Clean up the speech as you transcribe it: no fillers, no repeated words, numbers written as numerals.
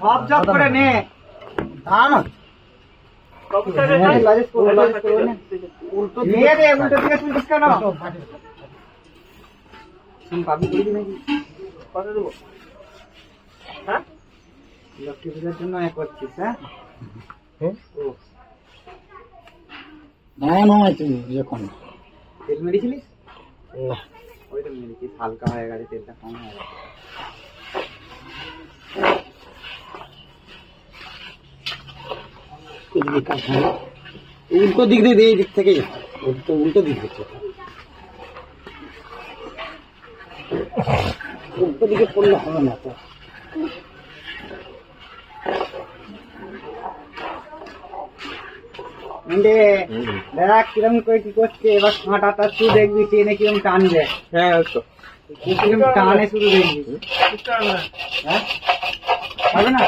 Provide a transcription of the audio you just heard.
সব জব করে নে উল্টো নিয়ে রে, উল্টো দিকে তুলছিস কেন? পাবি করবি নাকি? কত দেবো? হ্যাঁ, লক্ষ্মী পূজার জন্য এক করছিস? হ্যাঁ, যখন তেল মেরেছিলিস? ওই তো মেরেছিস, হালকা হয়ে গেছে, তেলটা কম হয়ে গেছে। উল্টো দিক দিয়ে এই দিক থেকে উল্টো দিক হচ্ছে, উল্টো দিকে পড়লে হবে না তো। দেখ কিরম করে কি করছে, এবার কাঁটাটা শুধু দেখবি টেনে কিরম টানবে। হ্যাঁ তো কিরম টানে শুধু দেখবি। হ্যাঁ, হবে না?